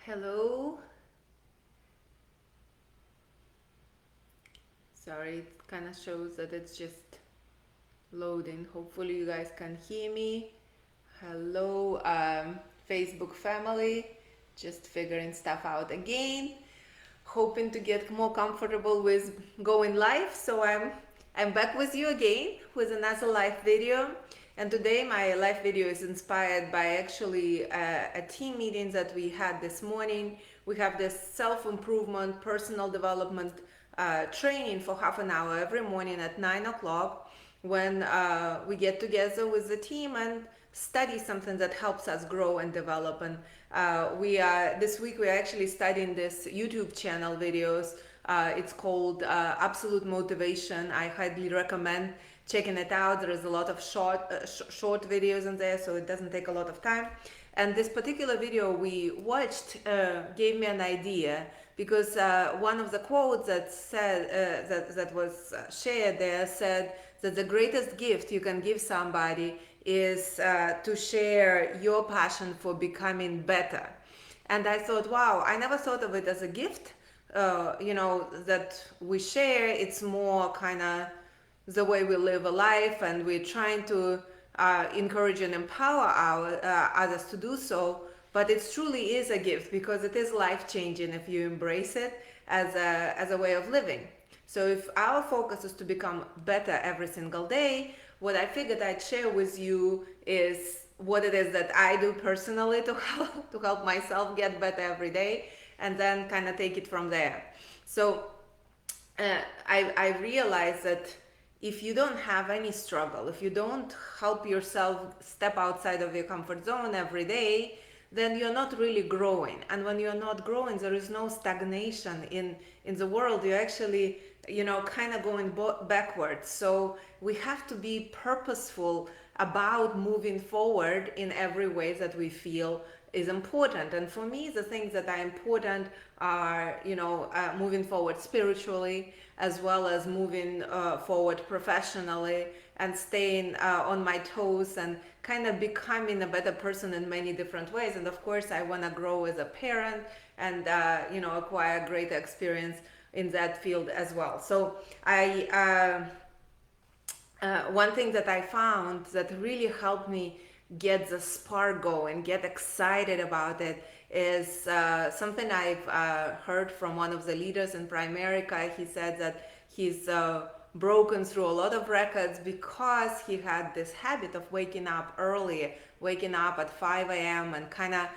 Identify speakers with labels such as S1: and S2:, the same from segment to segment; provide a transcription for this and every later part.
S1: Hello. Sorry, it kind of shows that it's just loading. Hopefully, you guys can hear me. Hello, Facebook family. Just figuring stuff out again. Hoping to get more comfortable with going live. So I'm back with you again with another live video. And today my live video is inspired by actually a team meeting that we had this morning. We have this self-improvement, personal development training for half an hour every morning at 9 o'clock when we get together with the team and study something that helps us grow and develop. And we are this week we are actually studying this YouTube channel videos. It's called Absolute Motivation. I highly recommend checking it out. There is a lot of short videos in there, so it doesn't take a lot of time. And this particular video we watched gave me an idea because one of the quotes that said that was shared there said that the greatest gift you can give somebody is to share your passion for becoming better. And I thought, wow, I never thought of it as a gift. That we share. It's more kind of the way we live a life, and we're trying to encourage and empower our others to do so. But it truly is a gift because it is life changing if you embrace it as a way of living. So if our focus is to become better every single day, what I figured I'd share with you is what it is that I do personally to help myself get better every day, and then kind of take it from there. So I realized that if you don't have any struggle, if you don't help yourself step outside of your comfort zone every day, then you're not really growing. And when you're not growing, there is no stagnation in the world. You're actually, kind of going backwards. So we have to be purposeful about moving forward in every way that we feel is important. And for me, the things that are important are, moving forward spiritually, as well as moving forward professionally, and staying on my toes and kind of becoming a better person in many different ways. And of course, I want to grow as a parent and, acquire greater experience in that field as well. So one thing that I found that really helped me get the spark going, get excited about it, is something I've heard from one of the leaders in Primerica. He said that he's broken through a lot of records because he had this habit of waking up early, waking up at 5 a.m. and kind of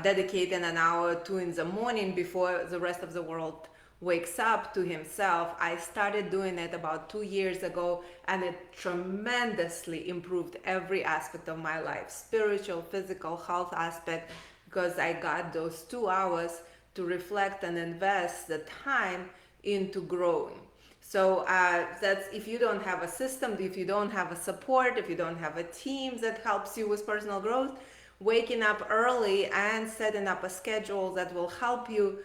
S1: dedicating an hour or two in the morning before the rest of the world wakes up to himself. I started doing it about 2 years ago, and it tremendously improved every aspect of my life, spiritual, physical, health aspect, because I got those 2 hours to reflect and invest the time into growing. So that's, if you don't have a system, if you don't have a support, if you don't have a team that helps you with personal growth, waking up early and setting up a schedule that will help you,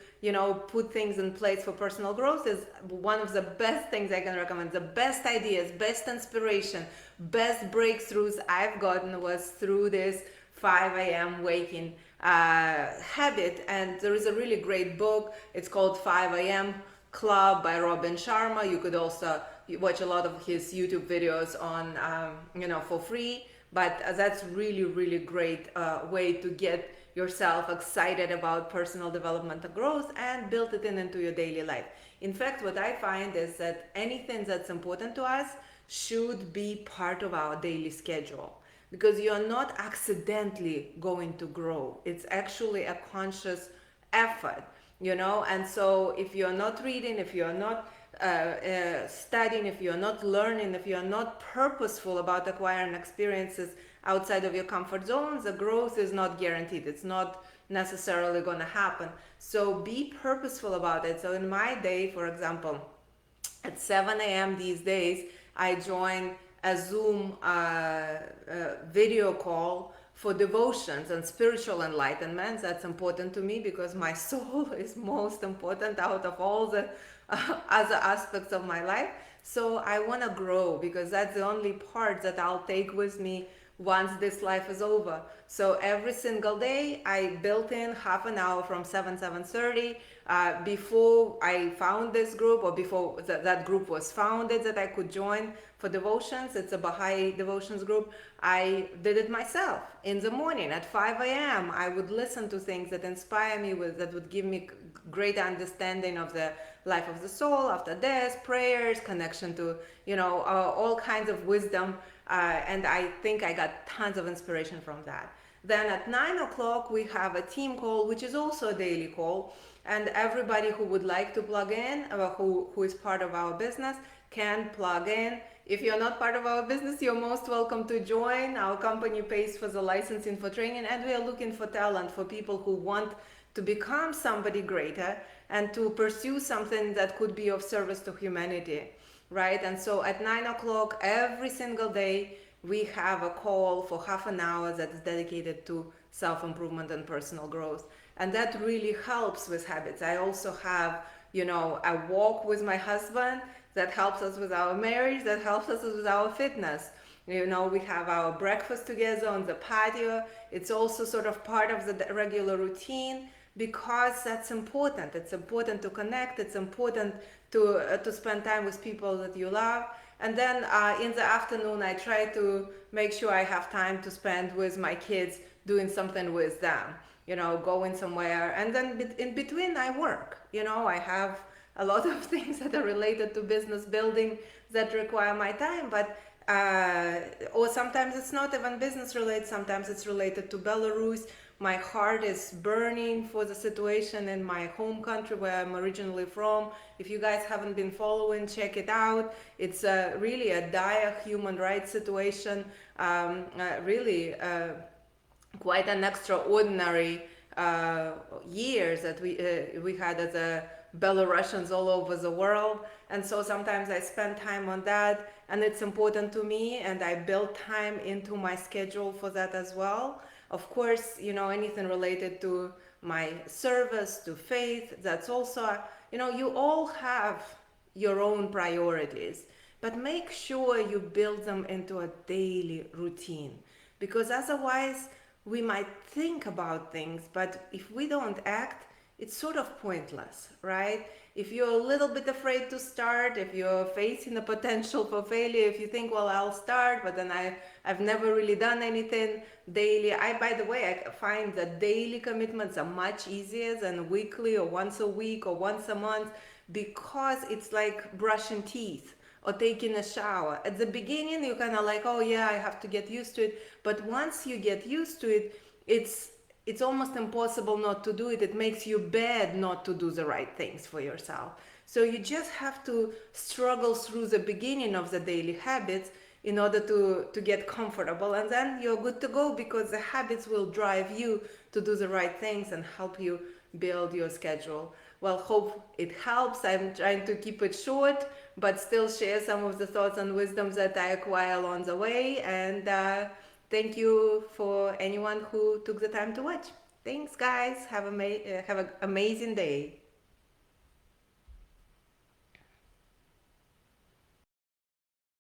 S1: put things in place for personal growth is one of the best things I can recommend. The best ideas, best inspiration, best breakthroughs I've gotten was through this 5 a.m. waking habit. And there is a really great book. It's called 5 a.m. Club by Robin Sharma. You could also watch a lot of his YouTube videos on, for free. But that's really, really great way to get yourself excited about personal development and growth and build it into your daily life. In fact, what I find is that anything that's important to us should be part of our daily schedule, because you're not accidentally going to grow. It's actually a conscious effort, and so if you're not reading, if you're not studying, if you're not learning, if you're not purposeful about acquiring experiences outside of your comfort zones, the growth is not guaranteed. It's not necessarily going to happen. So be purposeful about it. So in my day, for example, at 7 a.m. these days, I join a Zoom video call for devotions and spiritual enlightenment. That's important to me because my soul is most important out of all the other aspects of my life. So I want to grow because that's the only part that I'll take with me once this life is over. So every single day I built in half an hour from 7:30 before I found this group, or before that group was founded, that I could join for devotions. It's a Baha'i devotions group. I did it myself in the morning at 5 a.m. I would listen to things that inspire me, that would give me great understanding of the life of the soul after death, prayers, connection to, all kinds of wisdom. And I think I got tons of inspiration from that. Then at 9 o'clock, we have a team call, which is also a daily call. And everybody who would like to plug in, who is part of our business, can plug in. If you're not part of our business, you're most welcome to join. Our company pays for the licensing for training, and we are looking for talent, for people who want to become somebody greater and to pursue something that could be of service to humanity, right? And so at 9 o'clock every single day, we have a call for half an hour that is dedicated to self-improvement and personal growth. And that really helps with habits. I also have, a walk with my husband that helps us with our marriage, that helps us with our fitness. We have our breakfast together on the patio. It's also sort of part of the regular routine, because that's important. It's important to connect. It's important to spend time with people that you love. And then in the afternoon, I try to make sure I have time to spend with my kids, doing something with them, going somewhere. And then in between, I work. I have a lot of things that are related to business building that require my time, but or sometimes it's not even business related. Sometimes it's related to Belarus. My heart is burning for the situation in my home country where I'm originally from. If you guys haven't been following, check it out. It's really a dire human rights situation. Really quite an extraordinary years that we had as a Belarusians all over the world. And so sometimes I spend time on that, and it's important to me, and I build time into my schedule for that as well. Of course, anything related to my service, to faith, that's also, you all have your own priorities, but make sure you build them into a daily routine, because otherwise we might think about things, but if we don't act, it's sort of pointless, right? If you're a little bit afraid to start, if you're facing a potential for failure, if you think, well, I'll start, but then I've never really done anything daily. By the way, I find that daily commitments are much easier than weekly or once a week or once a month, because it's like brushing teeth or taking a shower. At the beginning, you're kind of like, oh yeah, I have to get used to it. But once you get used to it, it's almost impossible not to do it. It makes you bad not to do the right things for yourself. So you just have to struggle through the beginning of the daily habits in order to get comfortable, and then you're good to go, because the habits will drive you to do the right things and help you build your schedule. Well, hope it helps. I'm trying to keep it short, but still share some of the thoughts and wisdoms that I acquire along the way. And thank you for anyone who took the time to watch. Thanks, guys. Have an amazing day.